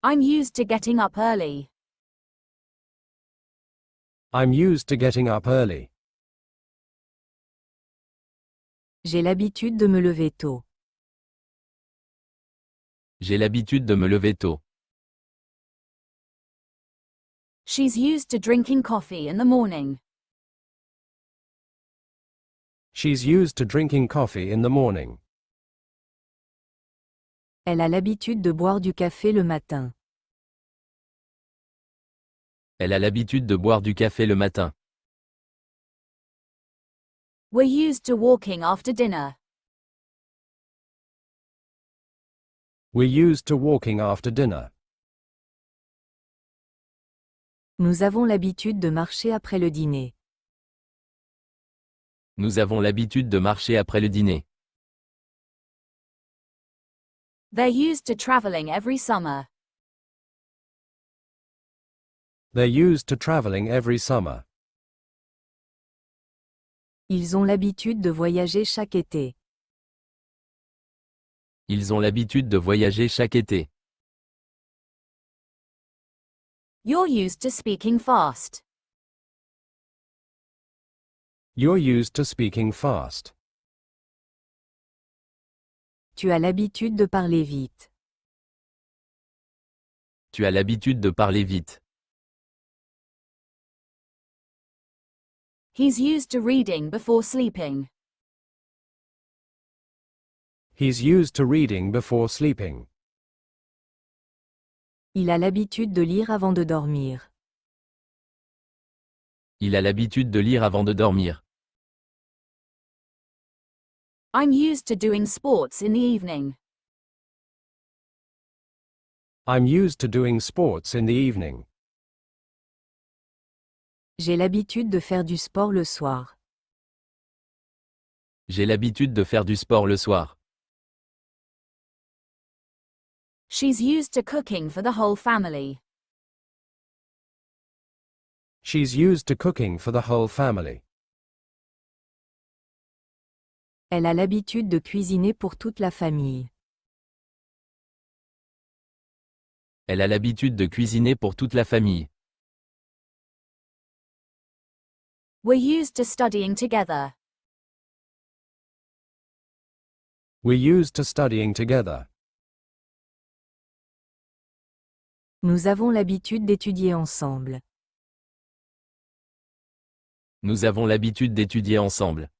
I'm used to getting up early. I'm used to getting up early. J'ai l'habitude de me lever tôt. J'ai l'habitude de me lever tôt. She's used to drinking coffee in the morning. She's used to drinking coffee in the morning. Elle a l'habitude de boire du café le matin. Elle a l'habitude de boire du café le matin. We're used to walking after dinner. We're used to walking after dinner. Nous avons l'habitude de marcher après le dîner. Nous avons l'habitude de marcher après le dîner. They're used to traveling every summer. They're used to traveling every summer. Ils ont l'habitude de voyager chaque été. Ils ont l'habitude de voyager chaque été. You're used to speaking fast. You're used to speaking fast. Tu as l'habitude de parler vite. Tu as l'habitude de parler vite. He's used to reading before sleeping. He's used to reading before sleeping. Il a l'habitude de lire avant de dormir. Il a l'habitude de lire avant de dormir. I'm used to doing sports in the evening. I'm used to doing sports in the evening. J'ai l'habitude de faire du sport le soir. J'ai l'habitude de faire du sport le soir. She's used to cooking for the whole family. She's used to cooking for the whole family. Elle a l'habitude de cuisiner pour toute la famille. Elle a l'habitude de cuisiner pour toute la famille. We're used to studying together. We're used to studying together. Nous avons l'habitude d'étudier ensemble. Nous avons l'habitude d'étudier ensemble.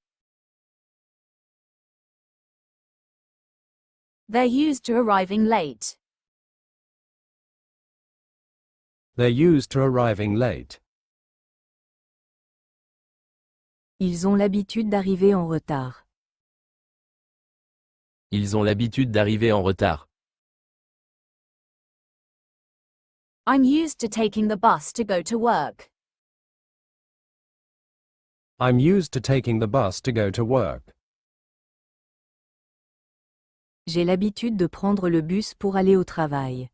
They're used to arriving late. They're used to arriving late. Ils ont l'habitude d'arriver en retard. Ils ont l'habitude d'arriver en retard. I'm used to taking the bus to go to work. I'm used to taking the bus to go to work. J'ai l'habitude de prendre le bus pour aller au travail.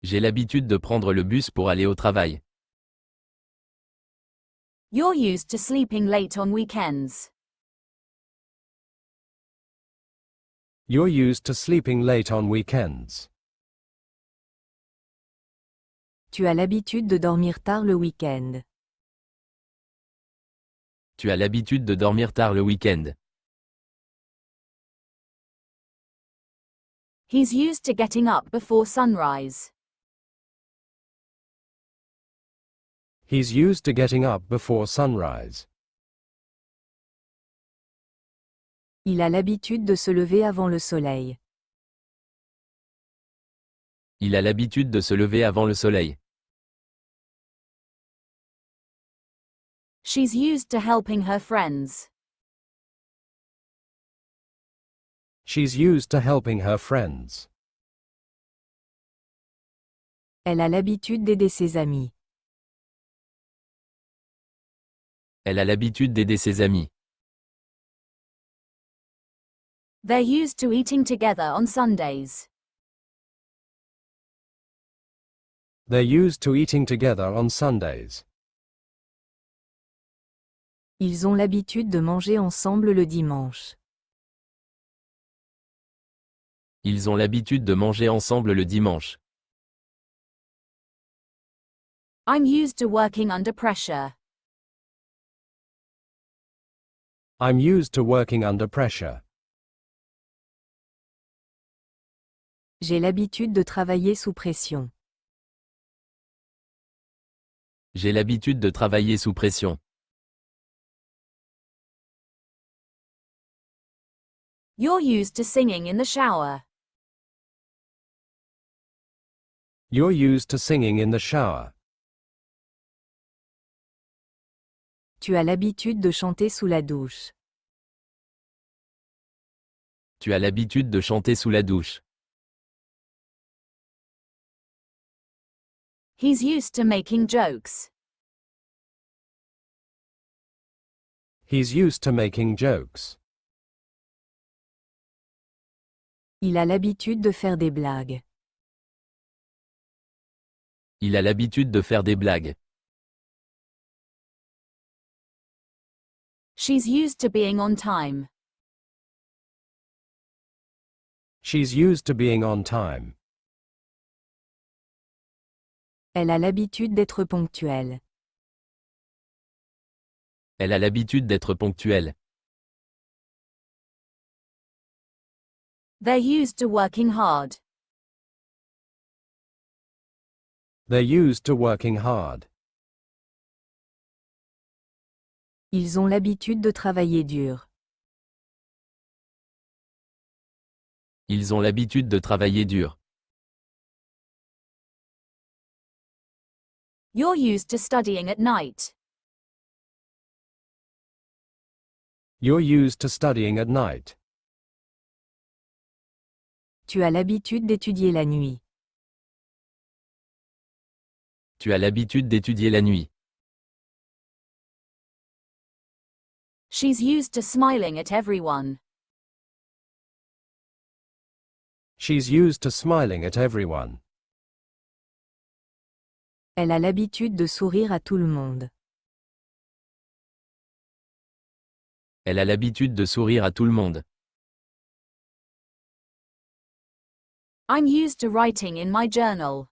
J'ai l'habitude de prendre le bus pour aller au travail. You're used to sleeping late on weekends. You're used to sleeping late on weekends. Tu as l'habitude de dormir tard le week-end. Tu as l'habitude de dormir tard le week-end. He's used to getting up before sunrise. He's used to getting up before sunrise. Il a l'habitude de se lever avant le soleil. Il a l'habitude de se lever avant le soleil. She's used to helping her friends. She's used to helping her friends. Elle a l'habitude d'aider ses amis. Elle a l'habitude d'aider ses amis. They're used to eating together on Sundays. They're used to eating together on Sundays. Ils ont l'habitude de manger ensemble le dimanche. Ils ont l'habitude de manger ensemble le dimanche. I'm used to working under pressure. I'm used to working under pressure. J'ai l'habitude de travailler sous pression. J'ai l'habitude de travailler sous pression. You're used to singing in the shower. You're used to singing in the shower. Tu as l'habitude de chanter sous la douche. Tu as l'habitude de chanter sous la douche. He's used to making jokes. He's used to making jokes. Il a l'habitude de faire des blagues. Il a l'habitude de faire des blagues. She's used to being on time. She's used to being on time. Elle a l'habitude d'être ponctuelle. Elle a l'habitude d'être ponctuelle. They're used to working hard. They're used to working hard. Ils ont l'habitude de travailler dur. Ils ont l'habitude de travailler dur. You're used to studying at night. You're used to studying at night. Tu as l'habitude d'étudier la nuit. Tu as l'habitude d'étudier la nuit. She's used to smiling at everyone. She's used to smiling at everyone. Elle a l'habitude de sourire à tout le monde. Elle a l'habitude de sourire à tout le monde. I'm used to writing in my journal.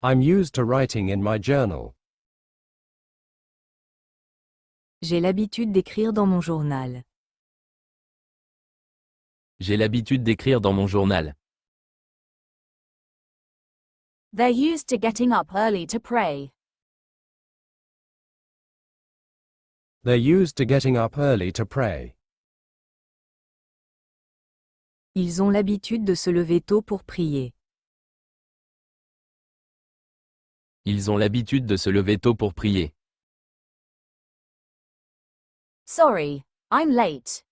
I'm used to writing in my journal. J'ai l'habitude d'écrire dans mon journal. J'ai l'habitude d'écrire dans mon journal. They're used to getting up early to pray. They're used to getting up early to pray. Ils ont l'habitude de se lever tôt pour prier. Ils ont l'habitude de se lever tôt pour prier. Sorry, I'm late.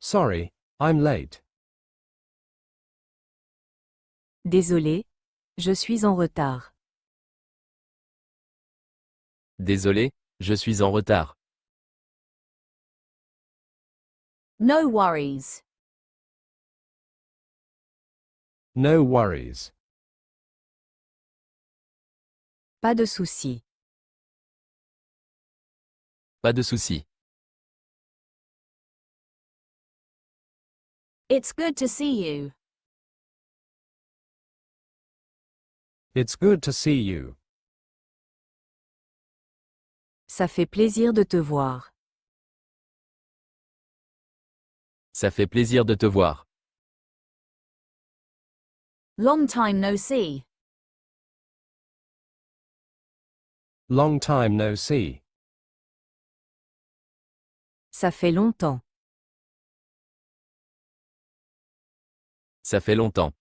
Sorry, I'm late. Désolé, je suis en retard. Désolé, je suis en retard. No worries. No worries. Pas de souci. Pas de souci. It's good to see you. It's good to see you. Ça fait plaisir de te voir. Ça fait plaisir de te voir. Long time no see. Long time no see. Ça fait longtemps. Ça fait longtemps.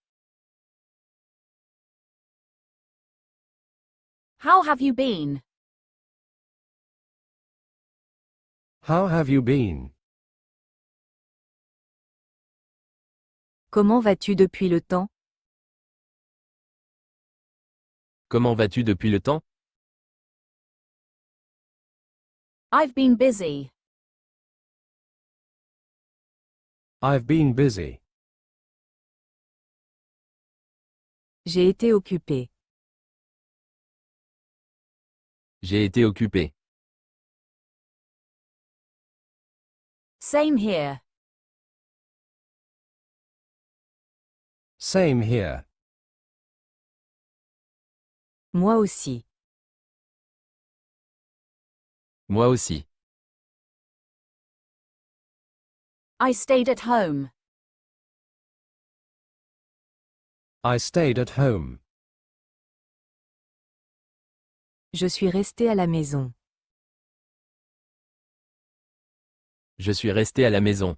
How have you been? How have you been? Comment vas-tu depuis le temps? Comment vas-tu depuis le temps? I've been busy. I've been busy. J'ai été occupé. J'ai été occupé. Same here. Same here. Moi aussi. Moi aussi. I stayed at home. I stayed at home. Je suis resté à la maison. Je suis resté à la maison.